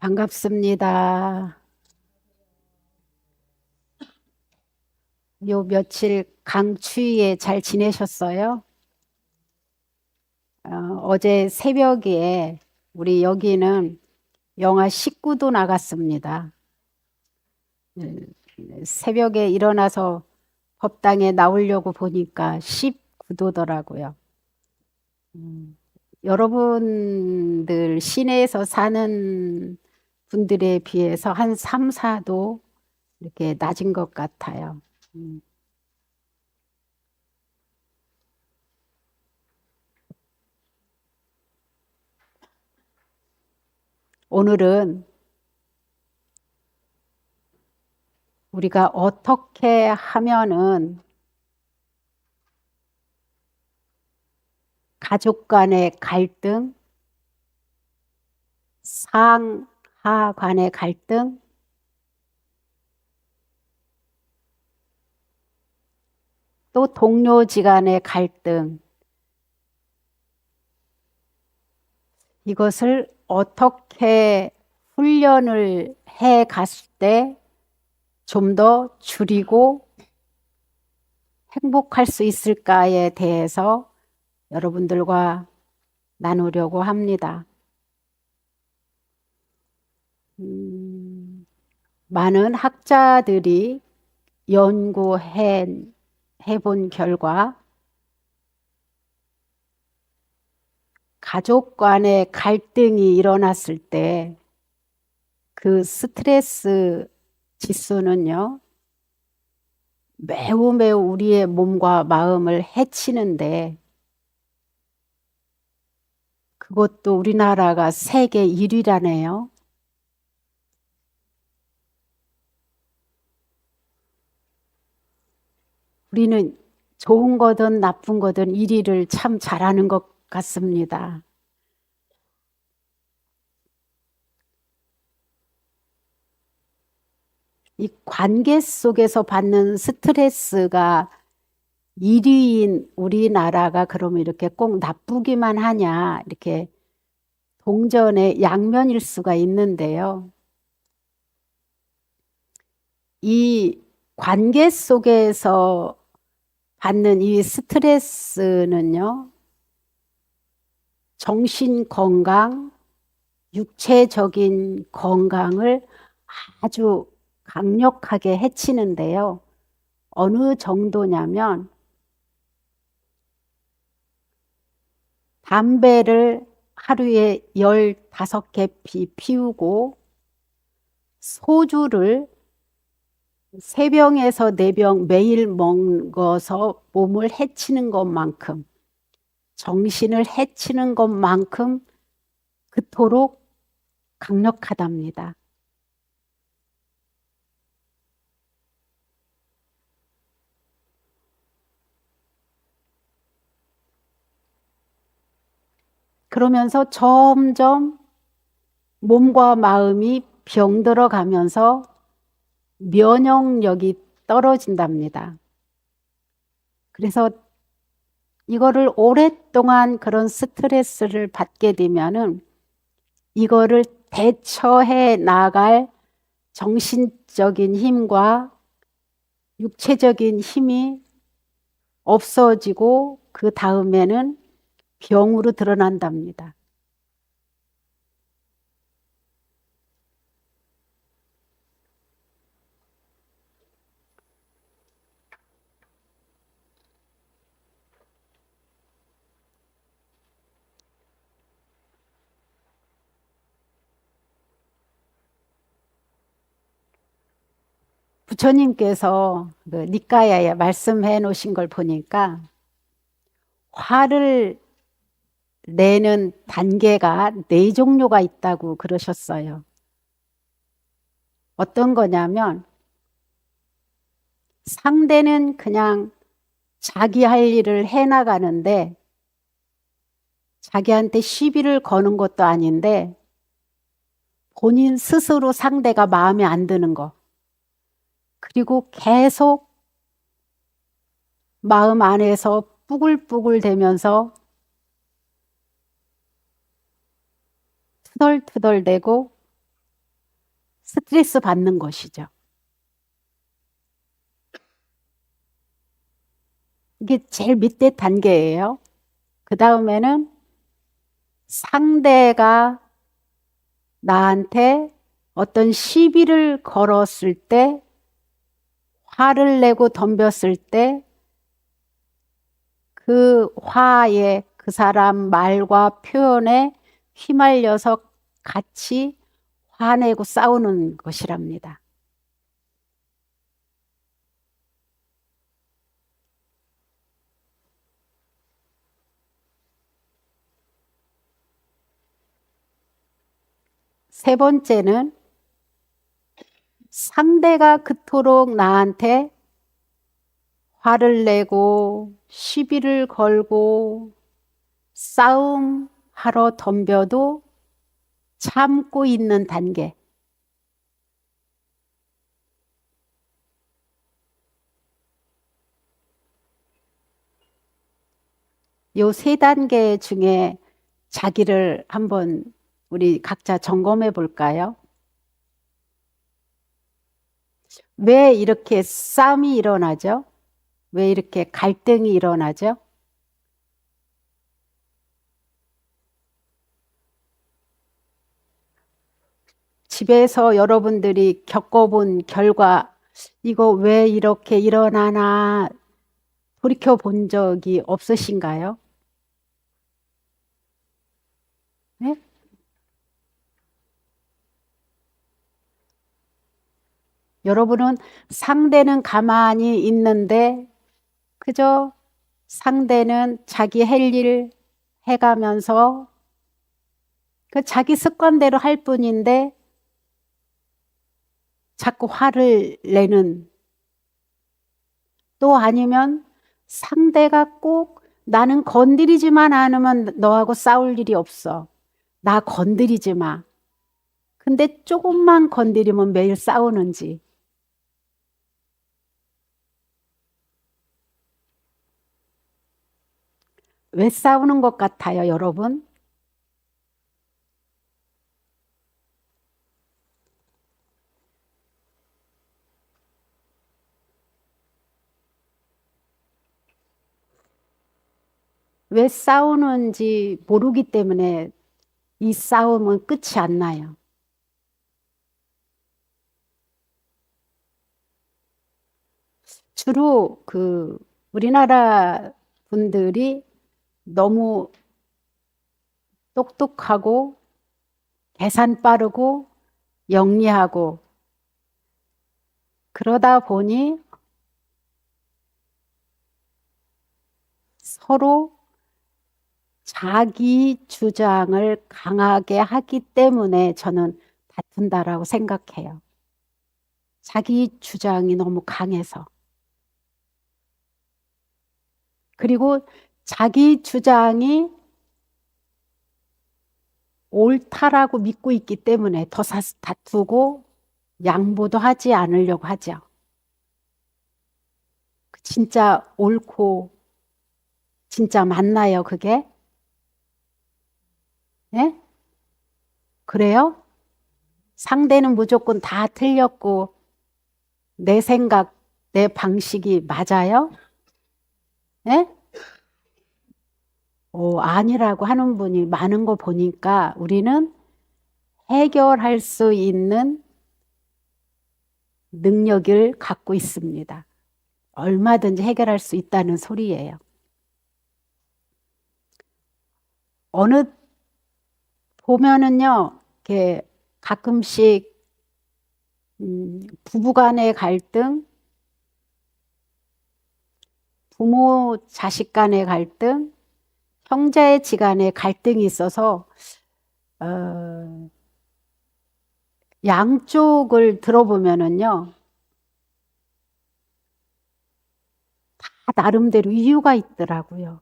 반갑습니다. 요 며칠 강추위에 잘 지내셨어요? 어제 새벽에 우리 여기는 영하 19도 나갔습니다. 음, 새벽에 일어나서 법당에 나오려고 보니까 19도더라고요. 여러분들 시내에서 사는 분들에 비해서 한 3, 4도 이렇게 낮은 것 같아요. 음, 오늘은 우리가 어떻게 하면은 가족 간의 갈등, 상하 간의 갈등, 또 동료지간의 갈등, 이것을 어떻게 훈련을 해 갔을 때 좀 더 줄이고 행복할 수 있을까에 대해서 여러분들과 나누려고 합니다. 많은 학자들이 연구해 본 결과 가족 간의 갈등이 일어났을 때 그 스트레스 지수는요, 매우 매우 우리의 몸과 마음을 해치는데 그것도 우리나라가 세계 1위라네요. 우리는 좋은 거든 나쁜 거든 1위를 참 잘하는 것 같습니다. 이 관계 속에서 받는 스트레스가 1위인 우리나라가 그러면 이렇게 꼭 나쁘기만 하냐, 이렇게 동전의 양면일 수가 있는데요. 이 관계 속에서 받는 이 스트레스는요, 정신 건강, 육체적인 건강을 아주 강력하게 해치는데요. 어느 정도냐면 담배를 하루에 15개 피우고 소주를 3병에서 4병 매일 먹어서 몸을 해치는 것만큼, 정신을 해치는 것만큼 그토록 강력하답니다. 그러면서 점점 몸과 마음이 병들어 가면서 면역력이 떨어진답니다. 그래서 이거를 오랫동안 그런 스트레스를 받게 되면은 이거를 대처해 나갈 정신적인 힘과 육체적인 힘이 없어지고 그 다음에는 병으로 드러난답니다. 부처님께서 그 니까야에 말씀해 놓으신 걸 보니까 화를 내는 단계가 4종류가 있다고 그러셨어요. 어떤 거냐면 상대는 그냥 자기 할 일을 해나가는데 자기한테 시비를 거는 것도 아닌데 본인 스스로 상대가 마음에 안 드는 거. 그리고 계속 마음 안에서 뿌글뿌글 대면서 투덜투덜대고 스트레스 받는 것이죠. 이게 제일 밑에 단계예요. 그 다음에는 상대가 나한테 어떤 시비를 걸었을 때, 화를 내고 덤볐을 때, 그 화에 그 사람 말과 표현에 휘말려서 같이 화내고 싸우는 것이랍니다. 세 번째는 상대가 그토록 나한테 화를 내고 시비를 걸고 싸움하러 덤벼도 참고 있는 단계. 요 세 단계 중에 자기를 한번 우리 각자 점검해 볼까요? 왜 이렇게 싸움이 일어나죠? 왜 이렇게 갈등이 일어나죠? 집에서 여러분들이 겪어본 결과 이거 왜 이렇게 일어나나 돌이켜 본 적이 없으신가요? 네? 여러분은 상대는 가만히 있는데 그저 상대는 자기 할 일 해가면서 그 자기 습관대로 할 뿐인데 자꾸 화를 내는, 또 아니면 상대가 꼭 나는 건드리지만 않으면 너하고 싸울 일이 없어. 나 건드리지 마. 근데 조금만 건드리면 매일 싸우는지. 왜 싸우는 것 같아요, 여러분? 왜 싸우는지 모르기 때문에 이 싸움은 끝이 안 나요. 주로 그 우리나라 분들이 너무 똑똑하고 계산 빠르고 영리하고 그러다 보니 서로 자기 주장을 강하게 하기 때문에 저는 다툰다라고 생각해요. 자기 주장이 너무 강해서. 그리고 자기 주장이 옳다라고 믿고 있기 때문에 더 다투고 양보도 하지 않으려고 하죠. 진짜 옳고 진짜 맞나요, 그게? 네? 그래요? 상대는 무조건 다 틀렸고 내 생각, 내 방식이 맞아요? 네? 아니라고 하는 분이 많은 거 보니까 우리는 해결할 수 있는 능력을 갖고 있습니다. 얼마든지 해결할 수 있다는 소리예요. 어느 보면은요, 이렇게 가끔씩 부부간의 갈등, 부모 자식 간의 갈등, 형제지간의 갈등이 있어서 양쪽을 들어보면은요, 다 나름대로 이유가 있더라고요.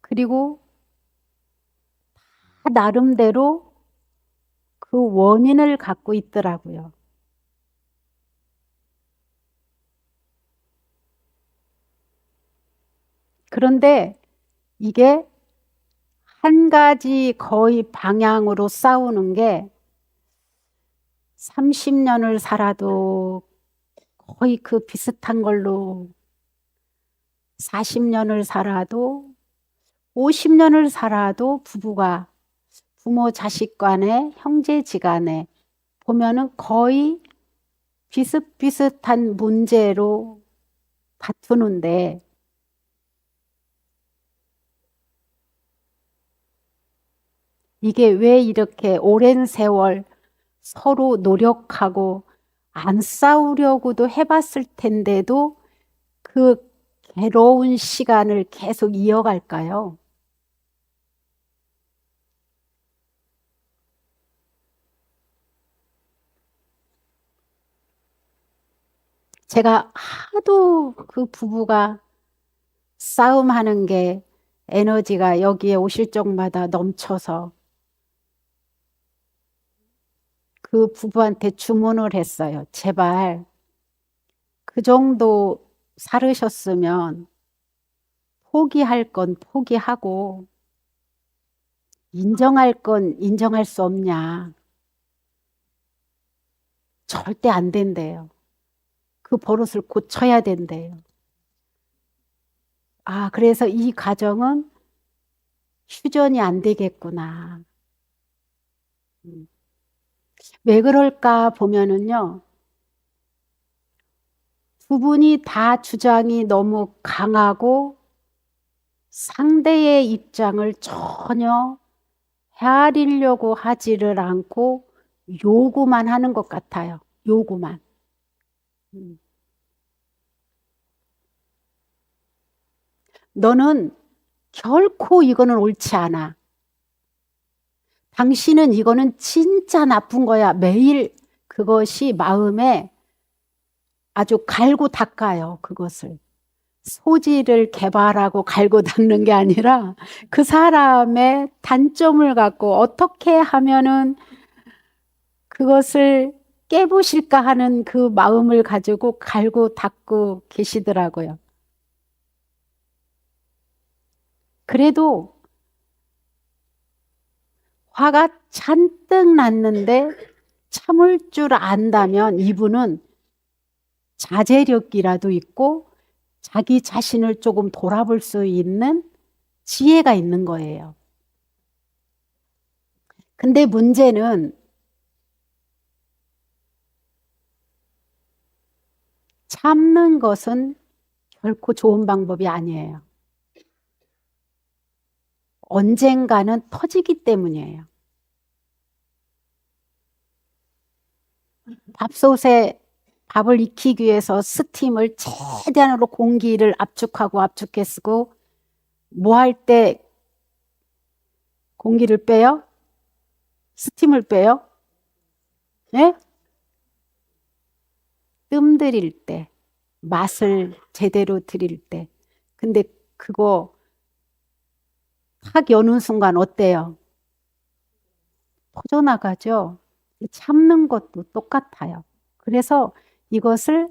그리고 다 나름대로 그 원인을 갖고 있더라고요. 그런데 이게 한 가지 거의 방향으로 싸우는 게 30년을 살아도 거의 그 비슷한 걸로 40년을 살아도 50년을 살아도 부부가 부모 자식 간에 형제지간에 보면은 거의 비슷비슷한 문제로 다투는데 이게 왜 이렇게 오랜 세월 서로 노력하고 안 싸우려고도 해봤을 텐데도 그 괴로운 시간을 계속 이어갈까요? 제가 하도 그 부부가 싸움하는 게 에너지가 여기에 오실 적마다 넘쳐서 그 부부한테 주문을 했어요. 제발 그 정도 살으셨으면 포기할 건 포기하고 인정할 건 인정할 수 없냐. 절대 안 된대요. 그 버릇을 고쳐야 된대요. 아, 그래서 이 가정은 휴전이 안 되겠구나. 왜 그럴까 보면은요. 두 분이 다 주장이 너무 강하고 상대의 입장을 전혀 헤아리려고 하지를 않고 요구만 하는 것 같아요. 요구만. 너는 결코 이거는 옳지 않아. 당신은 이거는 진짜 나쁜 거야. 매일 그것이 마음에 아주 갈고 닦아요. 그것을. 소질을 개발하고 갈고 닦는 게 아니라 그 사람의 단점을 갖고 어떻게 하면은 그것을 깨부실까 하는 그 마음을 가지고 갈고 닦고 계시더라고요. 그래도 화가 잔뜩 났는데 참을 줄 안다면 이분은 자제력이라도 있고 자기 자신을 조금 돌아볼 수 있는 지혜가 있는 거예요. 근데 문제는 참는 것은 결코 좋은 방법이 아니에요. 언젠가는 터지기 때문이에요. 밥솥에 밥을 익히기 위해서 스팀을 최대한으로 공기를 압축하고 압축해 쓰고 뭐 할 때 공기를 빼요? 스팀을 빼요? 네? 뜸 들일 때, 맛을 제대로 들일 때. 근데 그거 탁 여는 순간 어때요? 퍼져나가죠? 참는 것도 똑같아요. 그래서 이것을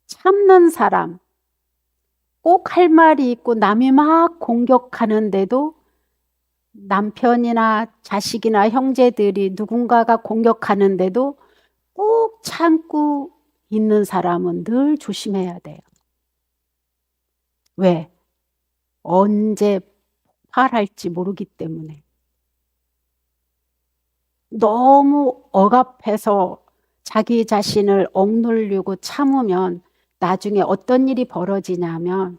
참는 사람, 꼭 할 말이 있고 남이 막 공격하는데도 남편이나 자식이나 형제들이 누군가가 공격하는데도 꼭 참고 있는 사람은 늘 조심해야 돼요. 왜? 언제 폭발할지 모르기 때문에. 너무 억압해서 자기 자신을 억누르고 참으면 나중에 어떤 일이 벌어지냐면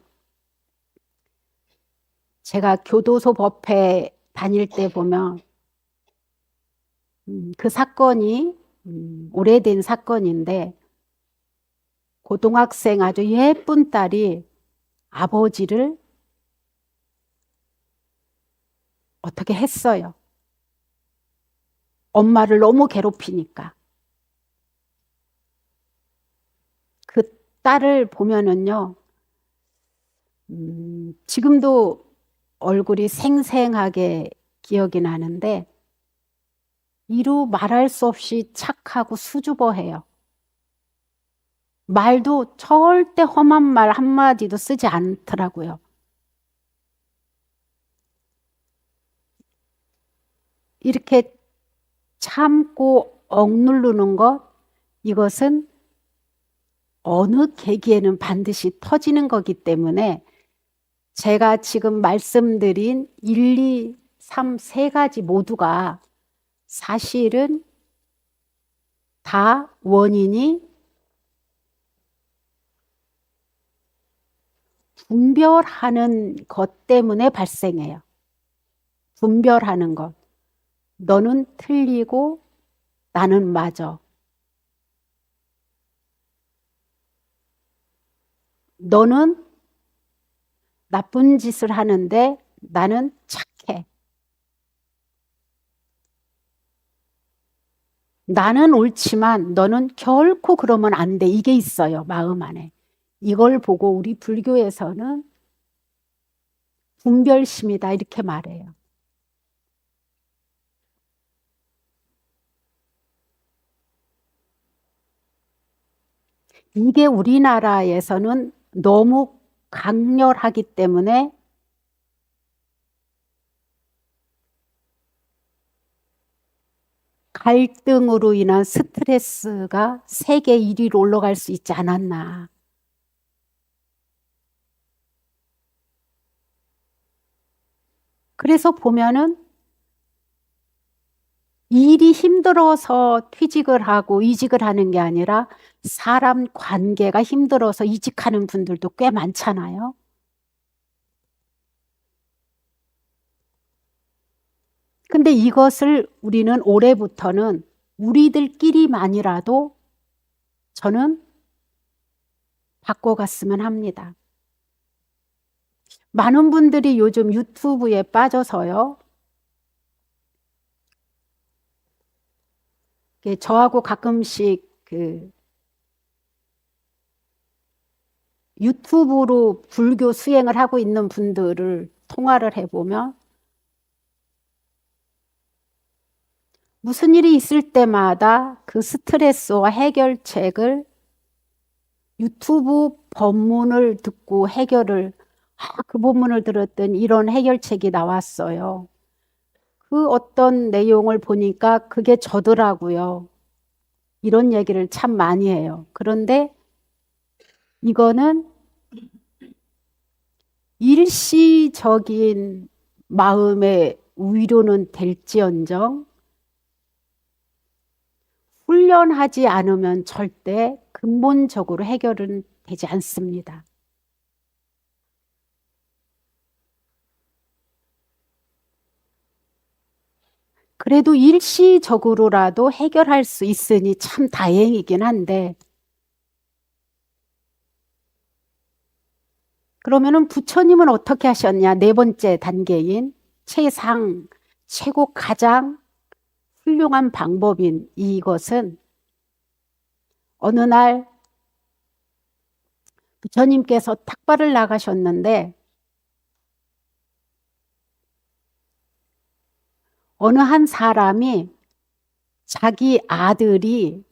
제가 교도소 법회 다닐 때 보면 그 사건이 오래된 사건인데 고등학생 아주 예쁜 딸이 아버지를 어떻게 했어요. 엄마를 너무 괴롭히니까. 그 딸을 보면은요, 지금도 얼굴이 생생하게 기억이 나는데, 이루 말할 수 없이 착하고 수줍어해요. 말도 절대 험한 말 한마디도 쓰지 않더라고요. 이렇게 참고 억누르는 것, 이것은 어느 계기에는 반드시 터지는 거기 때문에 제가 지금 말씀드린 1, 2, 3, 세 가지 모두가 사실은 다 원인이 분별하는 것 때문에 발생해요. 분별하는 것. 너는 틀리고 나는 맞아. 너는 나쁜 짓을 하는데 나는 착해. 나는 옳지만 너는 결코 그러면 안 돼. 이게 있어요. 마음 안에. 이걸 보고 우리 불교에서는 분별심이다 이렇게 말해요. 이게 우리나라에서는 너무 강렬하기 때문에 갈등으로 인한 스트레스가 세계 1위로 올라갈 수 있지 않았나. 그래서 보면은 일이 힘들어서 퇴직을 하고 이직을 하는 게 아니라 사람 관계가 힘들어서 이직하는 분들도 꽤 많잖아요. 근데 이것을 우리는 올해부터는 우리들끼리만이라도 저는 바꿔갔으면 합니다. 많은 분들이 요즘 유튜브에 빠져서요. 저하고 가끔씩 그 유튜브로 불교 수행을 하고 있는 분들을 통화를 해보면 무슨 일이 있을 때마다 그 스트레스와 해결책을 유튜브 법문을 듣고 해결을, 그 법문을 들었더니 이런 해결책이 나왔어요. 그 어떤 내용을 보니까 그게 저더라고요. 이런 얘기를 참 많이 해요. 그런데 이거는 일시적인 마음의 위로는 될지언정 훈련하지 않으면 절대 근본적으로 해결은 되지 않습니다. 그래도 일시적으로라도 해결할 수 있으니 참 다행이긴 한데, 그러면은 부처님은 어떻게 하셨냐? 네 번째 단계인 최상, 최고 가장 훌륭한 방법인 이것은 어느 날 부처님께서 탁발을 나가셨는데 어느 한 사람이 자기 아들이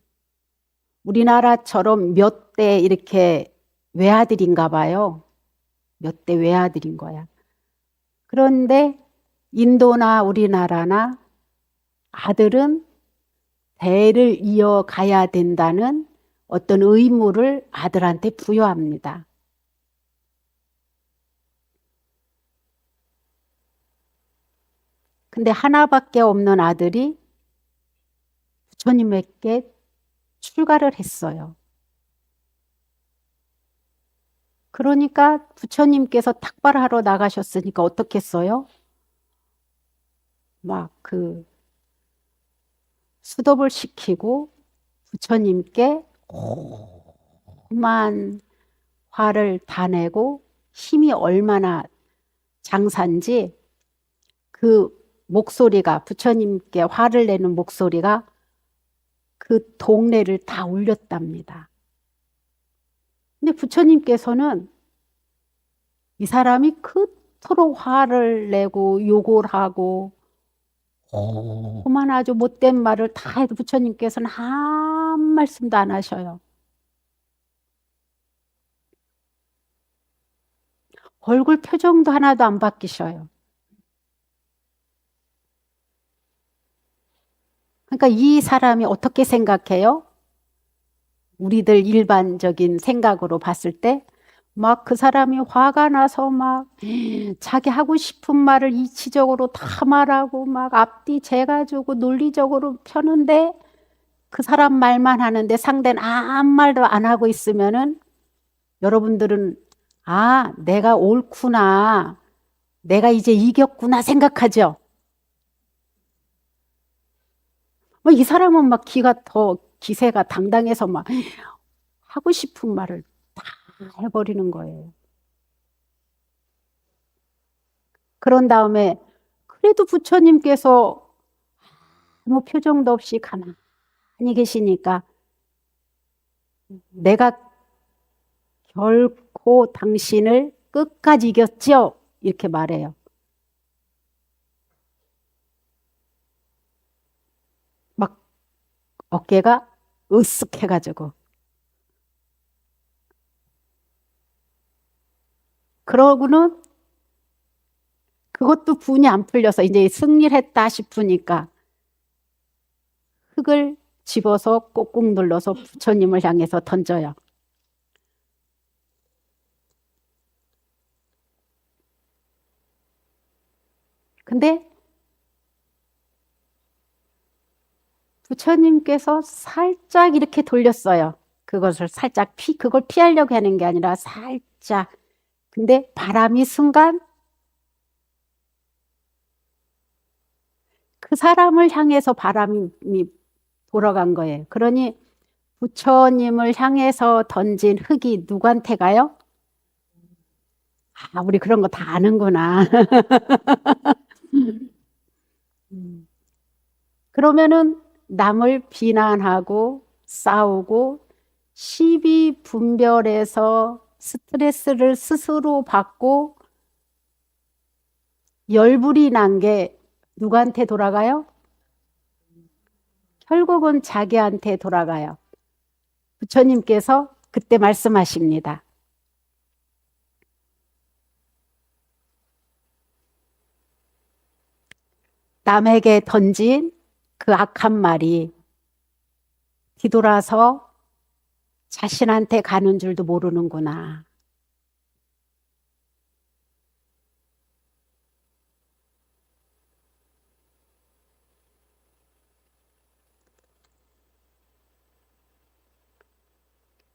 우리나라처럼 몇 대 이렇게 외아들인가 봐요. 몇 대 외아들인 거야. 그런데 인도나 우리나라나 아들은 대를 이어가야 된다는 어떤 의무를 아들한테 부여합니다. 근데 하나밖에 없는 아들이 부처님에게 출가를 했어요. 그러니까 부처님께서 탁발하러 나가셨으니까 어떻게 했어요? 막 수덥을 시키고 부처님께 오만 화를 다 내고 힘이 얼마나 장사인지 그 목소리가 부처님께 화를 내는 목소리가 그 동네를 다 울렸답니다. 근데 부처님께서는 이 사람이 그토록 화를 내고 욕을 하고 그만 아주 못된 말을 다 해도 부처님께서는 한 말씀도 안 하셔요. 얼굴 표정도 하나도 안 바뀌셔요. 그러니까 이 사람이 어떻게 생각해요? 우리들 일반적인 생각으로 봤을 때 막 그 사람이 화가 나서 막 자기 하고 싶은 말을 이치적으로 다 말하고 막 앞뒤 재가지고 논리적으로 펴는데 그 사람 말만 하는데 상대는 아무 말도 안 하고 있으면은 여러분들은 아, 내가 옳구나. 내가 이제 이겼구나 생각하죠. 뭐 이 사람은 막 기세가 당당해서 막 하고 싶은 말을 다 해버리는 거예요. 그런 다음에 그래도 부처님께서 아무 표정도 없이 가만히 계시니까 내가 결코 당신을 끝까지 이겼죠? 이렇게 말해요. 막 어깨가 으쓱해가지고. 그러고는 그것도 분이 안 풀려서 이제 승리를 했다 싶으니까 흙을 집어서 꾹꾹 눌러서 부처님을 향해서 던져요. 근데 부처님께서 살짝 이렇게 돌렸어요. 그것을 살짝 그걸 피하려고 하는 게 아니라 살짝. 근데 바람이 순간 그 사람을 향해서 바람이 돌아간 거예요. 그러니 부처님을 향해서 던진 흙이 누구한테 가요? 아, 우리 그런 거 다 아는구나. 그러면은 남을 비난하고 싸우고 시비 분별해서 스트레스를 스스로 받고 열불이 난 게 누구한테 돌아가요? 결국은 자기한테 돌아가요. 부처님께서 그때 말씀하십니다. 남에게 던진 그 악한 말이 뒤돌아서 자신한테 가는 줄도 모르는구나.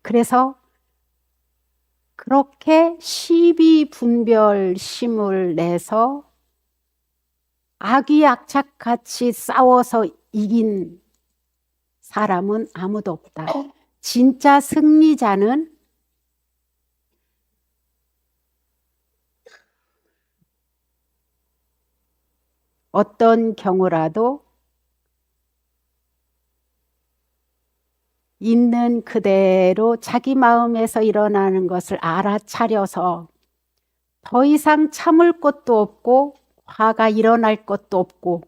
그래서 그렇게 시비 분별심을 내서 악이악착같이 싸워서 이긴 사람은 아무도 없다. 진짜 승리자는 어떤 경우라도 있는 그대로 자기 마음에서 일어나는 것을 알아차려서 더 이상 참을 것도 없고 화가 일어날 것도 없고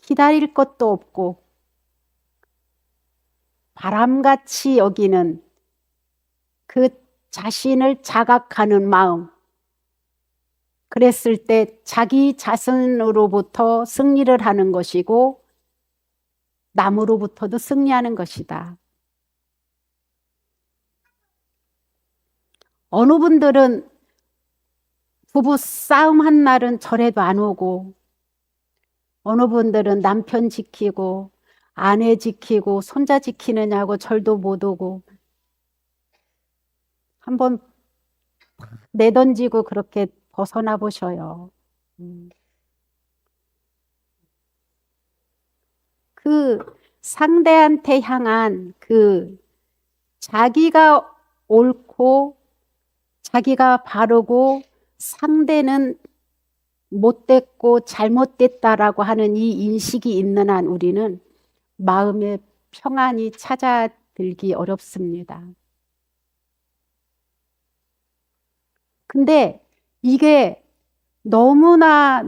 기다릴 것도 없고 바람같이 여기는 그 자신을 자각하는 마음, 그랬을 때 자기 자신으로부터 승리를 하는 것이고 남으로부터도 승리하는 것이다. 어느 분들은 부부 싸움 한 날은 절에도 안 오고 어느 분들은 남편 지키고 아내 지키고 손자 지키느냐고 절도 못 오고 한번 내던지고 그렇게 벗어나 보셔요. 그 상대한테 향한 그 자기가 옳고 자기가 바르고 상대는 못됐고 잘못됐다라고 하는 이 인식이 있는 한 우리는 마음의 평안이 찾아들기 어렵습니다. 근데 이게 너무나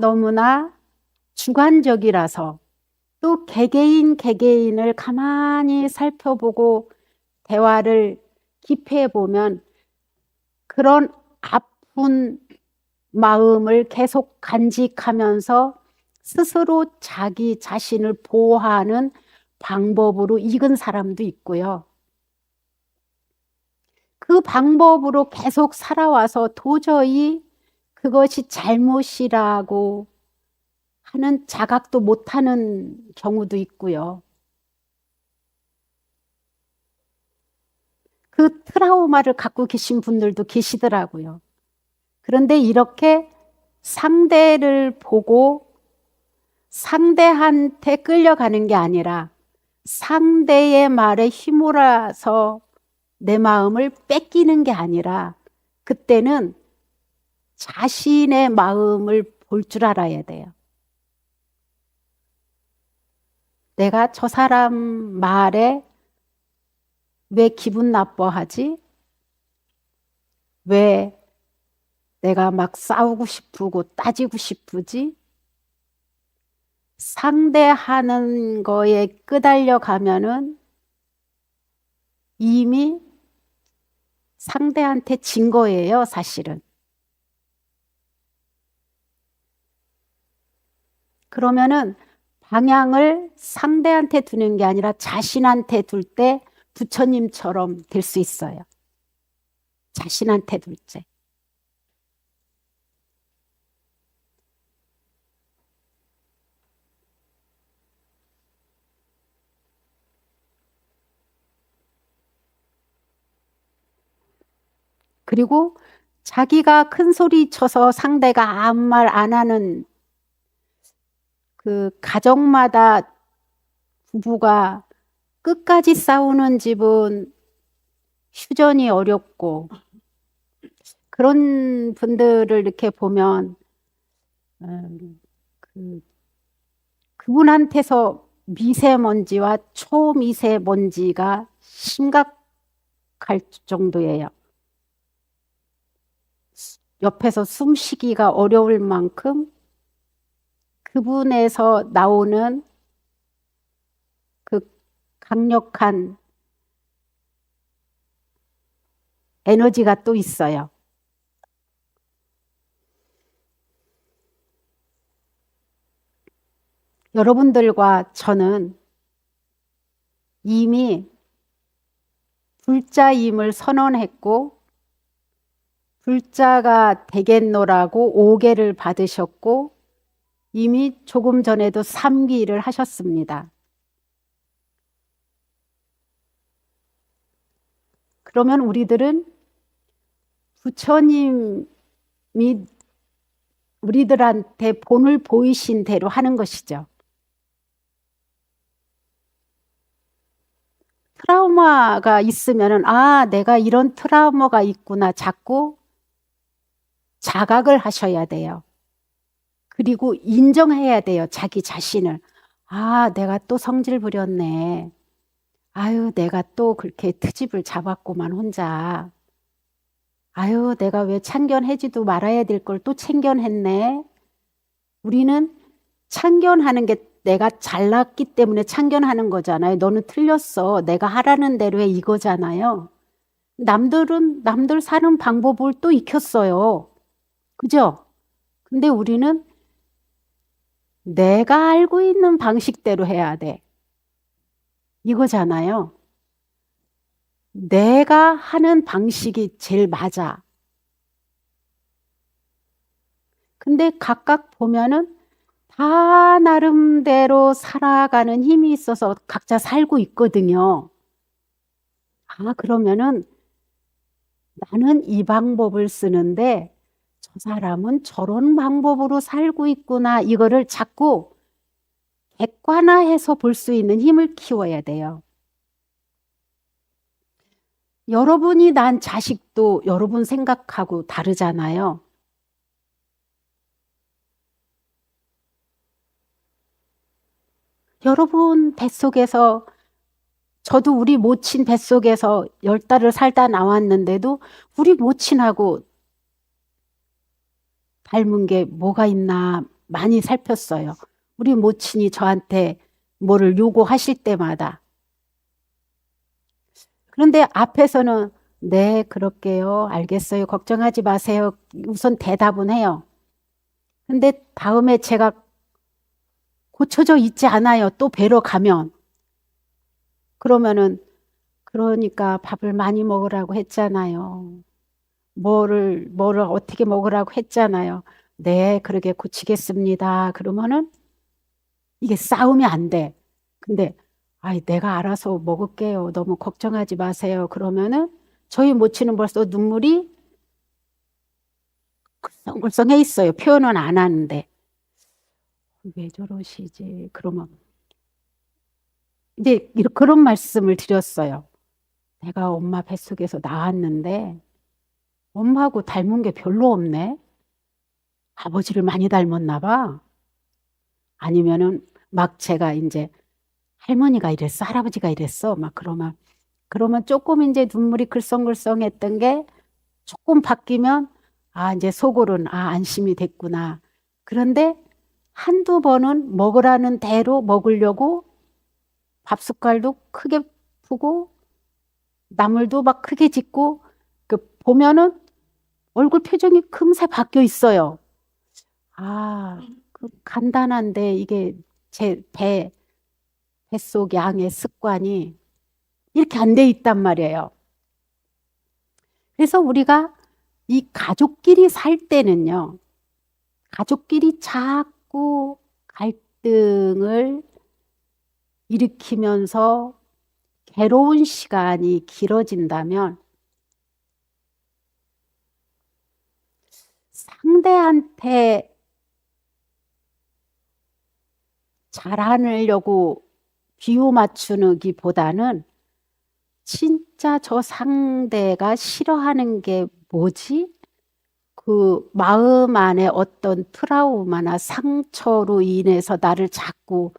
주관적이라서 또 개개인을 가만히 살펴보고 대화를 깊이 해보면 그런 아픈 마음을 계속 간직하면서 스스로 자기 자신을 보호하는 방법으로 익은 사람도 있고요. 그 방법으로 계속 살아와서 도저히 그것이 잘못이라고 하는 자각도 못하는 경우도 있고요. 그 트라우마를 갖고 계신 분들도 계시더라고요. 그런데 이렇게 상대를 보고 상대한테 끌려가는 게 아니라 상대의 말에 휘몰아서 내 마음을 뺏기는 게 아니라 그때는 자신의 마음을 볼 줄 알아야 돼요. 내가 저 사람 말에 왜 기분 나빠하지? 왜 내가 막 싸우고 싶고 따지고 싶으지? 상대하는 거에 끄달려 가면은 이미 상대한테 진 거예요, 사실은. 그러면은 방향을 상대한테 두는 게 아니라 자신한테 둘 때 부처님처럼 될 수 있어요. 자신한테 둘 때. 그리고 자기가 큰 소리 쳐서 상대가 아무 말 안 하는 그 가정마다 부부가 끝까지 싸우는 집은 휴전이 어렵고 그런 분들을 이렇게 보면 그분한테서 미세먼지와 초미세먼지가 심각할 정도예요. 옆에서 숨쉬기가 어려울 만큼 그분에서 나오는 그 강력한 에너지가 또 있어요. 여러분들과 저는 이미 불자임을 선언했고 불자가 되겠노라고 5개를 받으셨고 이미 조금 전에도 3기를 하셨습니다. 그러면 우리들은 부처님이 우리들한테 본을 보이신 대로 하는 것이죠. 트라우마가 있으면은 아, 내가 이런 트라우마가 있구나 자꾸 자각을 하셔야 돼요. 그리고 인정해야 돼요. 자기 자신을. 아, 내가 또 성질 부렸네. 아유, 내가 또 그렇게 트집을 잡았구만 혼자. 아유, 내가 왜 참견하지도 말아야 될 걸 또 참견했네. 우리는 참견하는 게 내가 잘났기 때문에 참견하는 거잖아요. 너는 틀렸어. 내가 하라는 대로 해 이거잖아요. 남들은 남들 사는 방법을 또 익혔어요. 그죠? 근데 우리는 내가 알고 있는 방식대로 해야 돼. 이거잖아요. 내가 하는 방식이 제일 맞아. 근데 각각 보면은 다 나름대로 살아가는 힘이 있어서 각자 살고 있거든요. 아, 그러면은 나는 이 방법을 쓰는데 저 사람은 저런 방법으로 살고 있구나. 이거를 자꾸 객관화해서 볼 수 있는 힘을 키워야 돼요. 여러분이 난 자식도 여러분 생각하고 다르잖아요. 여러분 뱃속에서 저도 우리 모친 뱃속에서 10달을 살다 나왔는데도 우리 모친하고 닮은 게 뭐가 있나 많이 살폈어요. 우리 모친이 저한테 뭐를 요구하실 때마다. 그런데 앞에서는 네, 그럴게요. 알겠어요. 걱정하지 마세요. 우선 대답은 해요. 근데 다음에 제가 고쳐져 있지 않아요. 또 뵈러 가면. 그러면은, 그러니까 밥을 많이 먹으라고 했잖아요. 뭐를 어떻게 먹으라고 했잖아요. 네, 그러게 고치겠습니다. 그러면은 이게 싸움이 안 돼. 근데, 아이, 내가 알아서 먹을게요. 너무 걱정하지 마세요. 그러면은 저희 모치는 벌써 눈물이 글썽글썽해 있어요. 표현은 안 하는데. 왜 저러시지? 그러면 이제 그런 말씀을 드렸어요. 내가 엄마 뱃속에서 나왔는데 엄마하고 닮은 게 별로 없네. 아버지를 많이 닮았나 봐. 아니면은 막 제가 이제 할머니가 이랬어, 할아버지가 이랬어. 막 그러면 조금 이제 눈물이 글썽글썽했던 게 조금 바뀌면 아, 이제 속으로는 아, 안심이 됐구나. 그런데 한두 번은 먹으라는 대로 먹으려고 밥 숟갈도 크게 푸고 나물도 막 크게 짓고 그 보면은 얼굴 표정이 금세 바뀌어 있어요. 아, 그 간단한데 이게 제 뱃속 양의 습관이 이렇게 안 돼 있단 말이에요. 그래서 우리가 이 가족끼리 살 때는요, 가족끼리 자꾸 갈등을 일으키면서 괴로운 시간이 길어진다면 상대한테 잘하려고 비유 맞추기보다는 진짜 저 상대가 싫어하는 게 뭐지? 그 마음 안에 어떤 트라우마나 상처로 인해서 나를 자꾸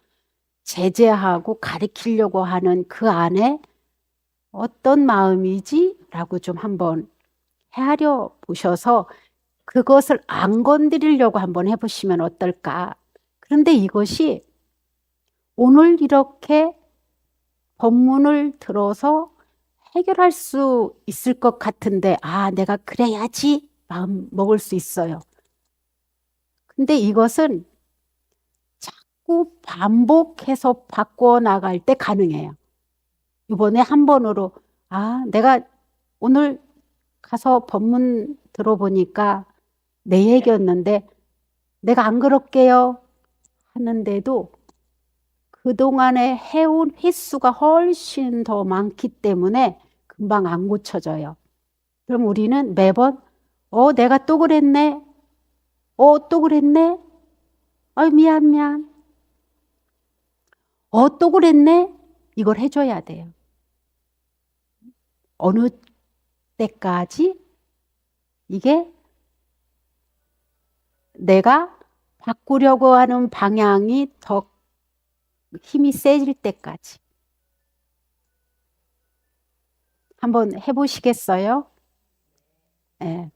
제재하고 가리키려고 하는 그 안에 어떤 마음이지? 라고 좀 한번 헤아려 보셔서 그것을 안 건드리려고 한번 해보시면 어떨까? 그런데 이것이 오늘 이렇게 법문을 들어서 해결할 수 있을 것 같은데, 아, 내가 그래야지 마음 먹을 수 있어요. 근데 이것은 자꾸 반복해서 바꿔 나갈 때 가능해요. 이번에 한 번으로, 아, 내가 오늘 가서 법문 들어보니까 내 얘기였는데 내가 안 그럴게요 하는데도 그동안에 해온 횟수가 훨씬 더 많기 때문에 금방 안 고쳐져요. 그럼 우리는 매번 내가 또 그랬네. 또 그랬네. 미안. 또 그랬네. 이걸 해줘야 돼요. 어느 때까지 이게 내가 바꾸려고 하는 방향이 더 힘이 세질 때까지. 한번 해보시겠어요? 네.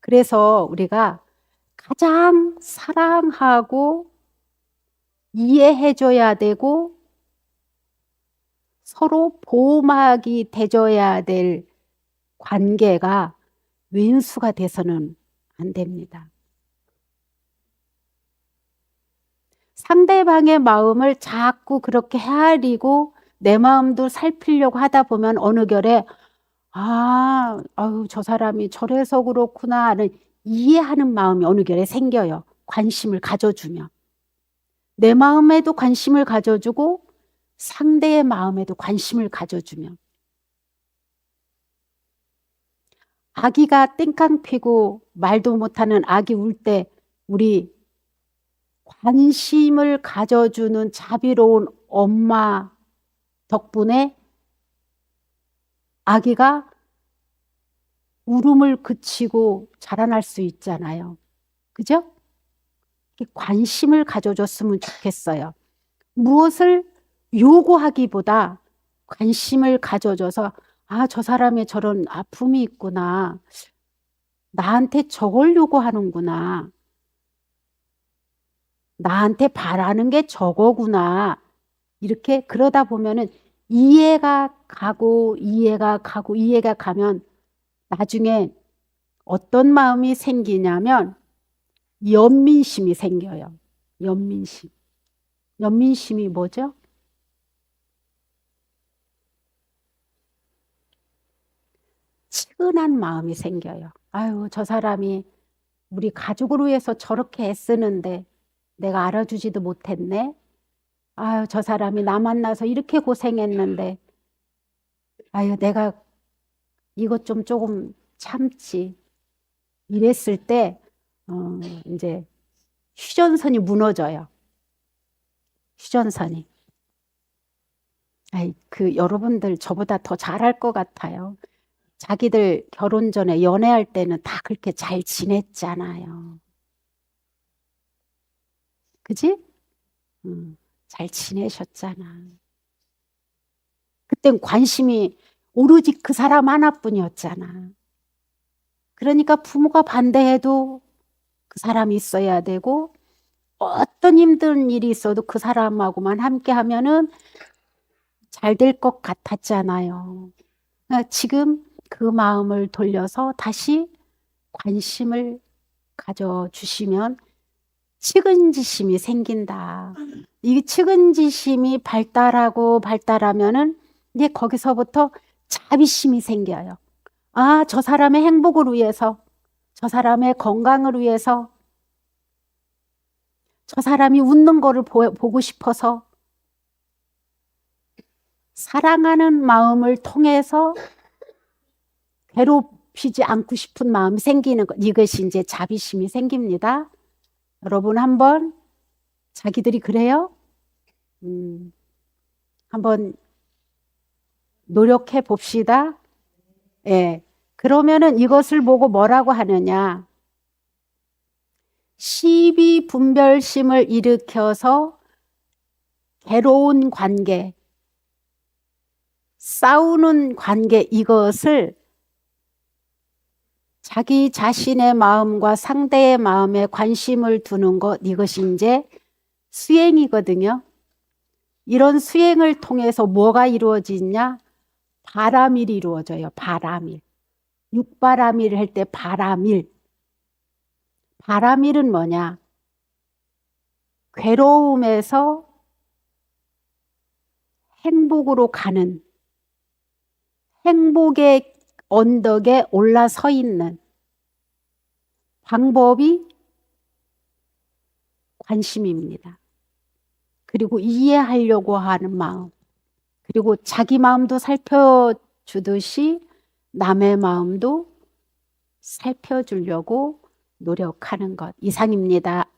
그래서 우리가 가장 사랑하고 이해해줘야 되고 서로 보호막이 돼줘야 될 관계가 왼수가 돼서는 안 됩니다. 상대방의 마음을 자꾸 그렇게 헤아리고 내 마음도 살피려고 하다 보면 어느 결에 아유, 저 사람이 저래서 그렇구나 하는 이해하는 마음이 어느 결에 생겨요. 관심을 가져주면. 내 마음에도 관심을 가져주고 상대의 마음에도 관심을 가져주면. 아기가 땡깡 피고 말도 못하는 아기 울 때 우리 관심을 가져주는 자비로운 엄마 덕분에 아기가 울음을 그치고 자라날 수 있잖아요. 그죠? 관심을 가져줬으면 좋겠어요. 무엇을 요구하기보다 관심을 가져줘서 저 사람의 저런 아픔이 있구나. 나한테 저걸 요구하는구나. 나한테 바라는 게 저거구나. 이렇게 그러다 보면은 이해가 가면 나중에 어떤 마음이 생기냐면 연민심이 생겨요. 연민심. 연민심이 뭐죠? 측은한 마음이 생겨요. 아유, 저 사람이 우리 가족을 위해서 저렇게 애쓰는데 내가 알아주지도 못했네. 아유, 저 사람이 나 만나서 이렇게 고생했는데 아유, 내가 이것 좀 조금 참지. 이랬을 때 이제 휴전선이 무너져요. 휴전선이. 아이, 여러분들 저보다 더 잘할 것 같아요. 자기들 결혼 전에 연애할 때는 다 그렇게 잘 지냈잖아요. 그지? 잘 지내셨잖아. 그땐 관심이 오로지 그 사람 하나뿐이었잖아. 그러니까 부모가 반대해도 그 사람이 있어야 되고 어떤 힘든 일이 있어도 그 사람하고만 함께 하면은 잘 될 것 같았잖아요. 그러니까 지금 그 마음을 돌려서 다시 관심을 가져주시면 측은지심이 생긴다. 이 측은지심이 발달하면은 이제 거기서부터 자비심이 생겨요. 아, 저 사람의 행복을 위해서, 저 사람의 건강을 위해서, 저 사람이 웃는 거를 보고 싶어서 사랑하는 마음을 통해서 괴롭히지 않고 싶은 마음이 생기는 것. 이것이 이제 자비심이 생깁니다. 여러분 한번 자기들이 그래요? 한번 노력해 봅시다. 예. 그러면은 이것을 보고 뭐라고 하느냐? 시비 분별심을 일으켜서 괴로운 관계, 싸우는 관계, 이것을 자기 자신의 마음과 상대의 마음에 관심을 두는 것, 이것이 이제 수행이거든요. 이런 수행을 통해서 뭐가 이루어지냐? 바람일이 이루어져요. 바람일. 육바람일 할 때 바람일. 바람일은 뭐냐? 괴로움에서 행복으로 가는, 행복의 언덕에 올라서 있는 방법이 관심입니다. 그리고 이해하려고 하는 마음, 그리고 자기 마음도 살펴주듯이 남의 마음도 살펴주려고 노력하는 것. 이상입니다.